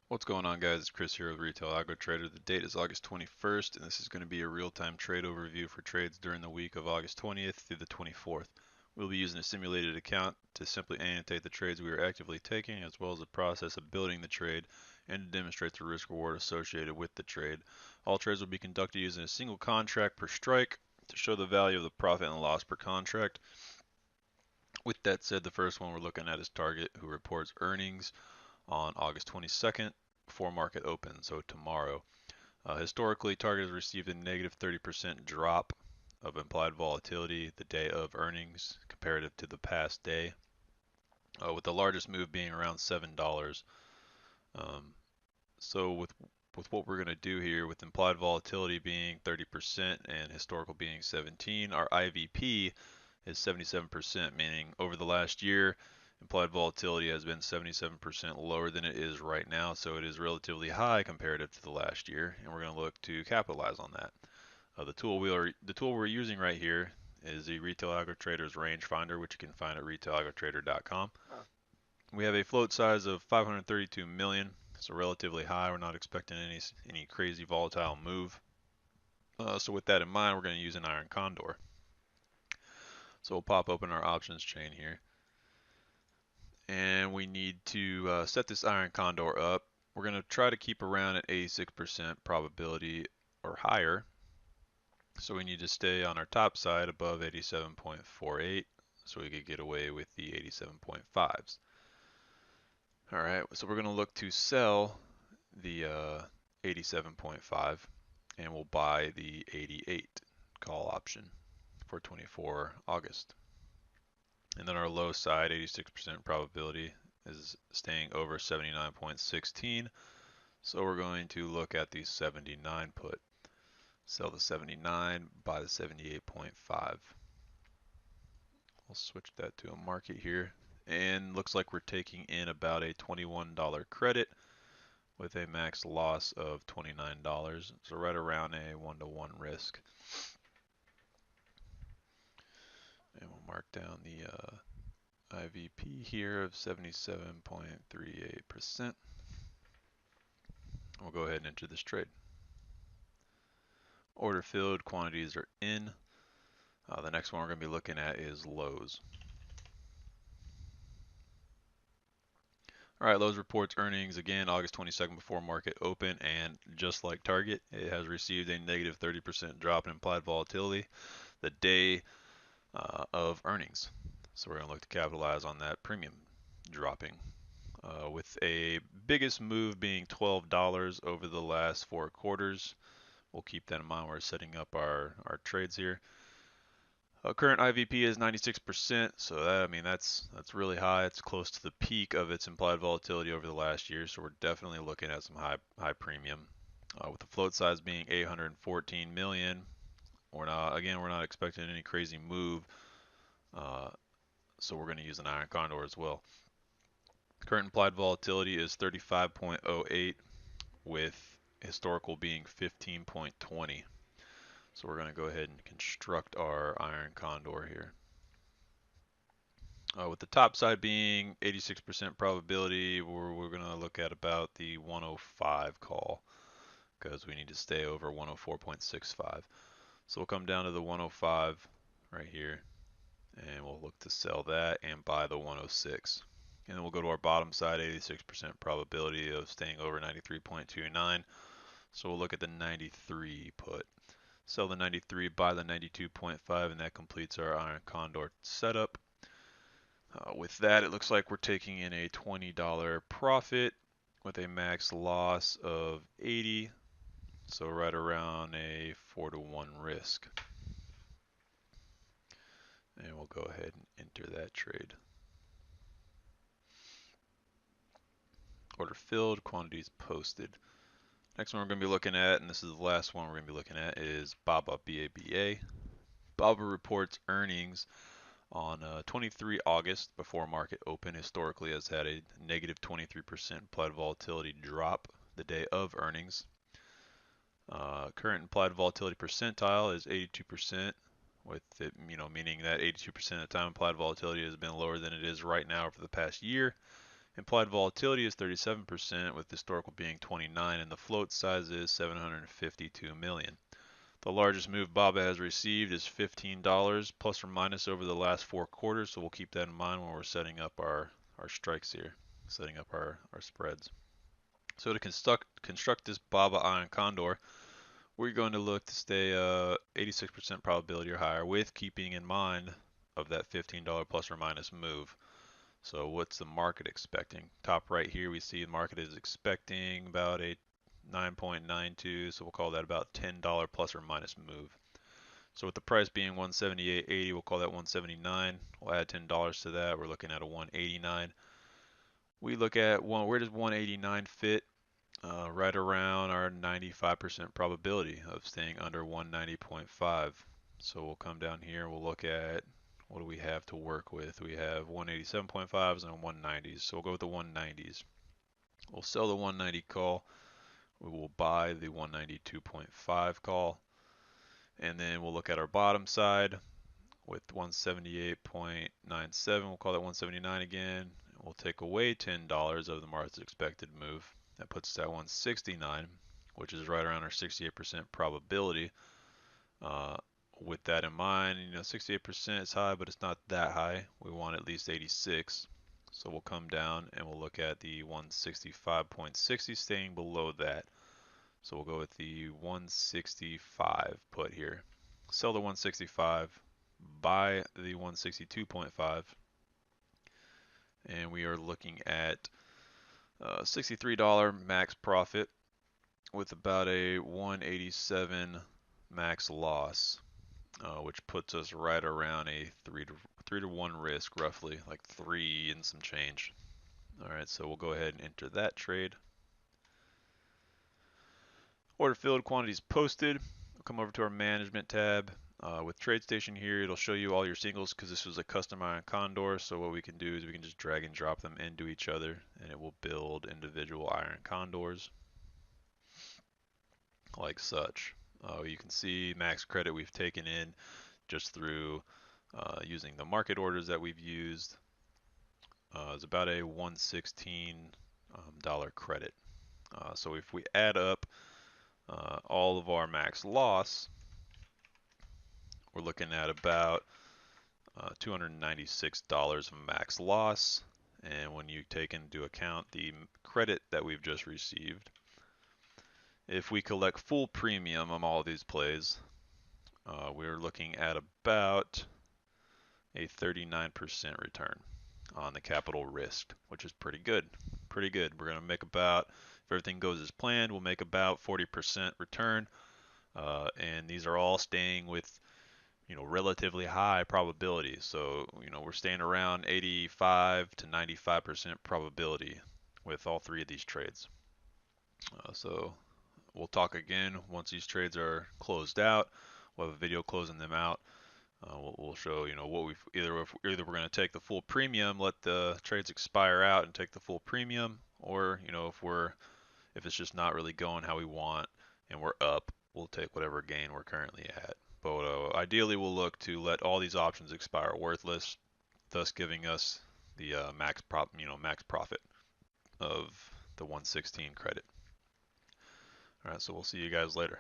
What's going on, guys? It's Chris here with Retail Algo Trader. The date is August 21st, and this is going to be a real-time trade overview for trades during the week of August 20th through the 24th. We'll be using a simulated account to simply annotate the trades we are actively taking, as well as the process of building the trade and to demonstrate the risk-reward associated with the trade. All trades will be conducted using a single contract per strike to show the value of the profit and loss per contract. With that said, the first one we're looking at is Target, who reports earnings on August 22nd before market open, so tomorrow. Historically, Target has received a negative 30% drop of implied volatility the day of earnings comparative to the past day, with the largest move being around $7. Um, so with what we're going to do here, with implied volatility being 30% and historical being 17, our IVP is 77%, meaning over the last year, implied volatility has been 77% lower than it is right now, so it is relatively high comparative to the last year, and we're going to look to capitalize on that. The tool we're using right here is the Retail Algo Trader's Range Finder, which you can find at retailalgotrader.com. We have a float size of 532 million, so relatively high. We're not expecting any crazy volatile move. So with that in mind, we're going to use an iron condor. So we'll pop open our options chain here, and we need to set this iron condor up. We're going to try to keep around an 86% probability or higher. So we need to stay on our top side above 87.48 so we could get away with the 87.5s. All right, so we're going to look to sell the 87.5 and we'll buy the 88 call option for 24 August. And then our low side, 86% probability, is staying over 79.16. So we're going to look at the 79 put. Sell the 79, buy the 78.5. We'll switch that to a market here. And looks like we're taking in about a $21 credit with a max loss of $29. So right around a 1-to-1 risk. And we'll mark down the IVP here of 77.38%. We'll go ahead and enter this trade. Order filled, quantities are in. The next one we're going to be looking at is Lowe's. All right, Lowe's reports earnings again August 22nd before market open, and just like Target, it has received a negative 30% drop in implied volatility the day of earnings. So we're going to look to capitalize on that premium dropping, with a biggest move being $12 over the last 4 quarters. We'll keep that in mind when we're setting up our trades here. Current IVP is 96%, so that's really high. It's close to the peak of its implied volatility over the last year, so we're definitely looking at some high premium. With the float size being 814 million, we're not expecting any crazy move, so we're going to use an iron condor as well. Current implied volatility is 35.08, with historical being 15.20. So we're going to go ahead and construct our iron condor here. With the top side being 86% probability, we're going to look at about the 105 call because we need to stay over 104.65. So we'll come down to the 105 right here, and we'll look to sell that and buy the 106. And then we'll go to our bottom side, 86% probability of staying over 93.29. So we'll look at the 93 put. Sell the 93, buy the 92.5, and that completes our iron condor setup. With that, it looks like we're taking in a $20 profit with a max loss of 80, so right around a 4-to-1 risk. And we'll go ahead and enter that trade. Order filled, quantities posted. Next one we're going to be looking at, and this is the last one we're going to be looking at, is Baba, B-A-B-A. Baba reports earnings on 23 August before market open. Historically has had a negative 23% implied volatility drop the day of earnings. Current implied volatility percentile is 82%, with it, meaning that 82% of the time implied volatility has been lower than it is right now for the past year. Implied volatility is 37% with historical being 29 and the float size is 752 million. The largest move BABA has received is $15 plus or minus over the last 4 quarters, so we'll keep that in mind when we're setting up our strikes here, setting up our spreads. So to construct this BABA Ion Condor, we're going to look to stay 86% probability or higher with keeping in mind of that $15 plus or minus move. So what's the market expecting? Top right here we see the market is expecting about a 9.92, so we'll call that about $10 plus or minus move. So with the price being 178.80, we'll call that 179. We'll add $10 to that. We're looking at a 189. We look at where does 189 fit? Right around our 95% probability of staying under 190.5. So we'll come down here, we'll look at what do we have to work with. We have 187.5s and 190s, so we'll go with the 190s. We'll sell the 190 call, we will buy the 192.5 call, and then we'll look at our bottom side with 178.97, we'll call that 179 again. We'll take away $10 of the market's expected move. That puts us at 169, which is right around our 68% probability. With that in mind, 68% is high, but it's not that high. We want at least 86. So we'll come down and we'll look at the 165.60 staying below that. So we'll go with the 165 put here. Sell the 165, buy the 162.5, and we are looking at $63 max profit with about a 187 max loss, which puts us right around a 3 to 1 risk, roughly, like 3 and some change. All right, so we'll go ahead and enter that trade. Order filled, quantities posted. We'll come over to our management tab. With TradeStation here, it'll show you all your singles because this was a custom Ion Condor. So what we can do is we can just drag and drop them into each other and it will build individual Ion Condors like such. You can see max credit we've taken in just through using the market orders that we've used. It's about a $116 credit. So if we add up all of our max loss, we're looking at about $296 of max loss. And when you take into account the credit that we've just received, if we collect full premium on all of these plays, we're looking at about a 39% return on the capital risk, which is pretty good. Pretty good. We're going to make about, if everything goes as planned, we'll make about 40% return. And these are all staying with relatively high probability. So, we're staying around 85 to 95% probability with all 3 of these trades. So we'll talk again once these trades are closed out. We'll have a video closing them out. We'll show, what we've either we're going to take the full premium, let the trades expire out and take the full premium, or if it's just not really going how we want and we're up, we'll take whatever gain we're currently at. But ideally, we'll look to let all these options expire worthless, thus giving us the max profit of the 116 credit. All right, so we'll see you guys later.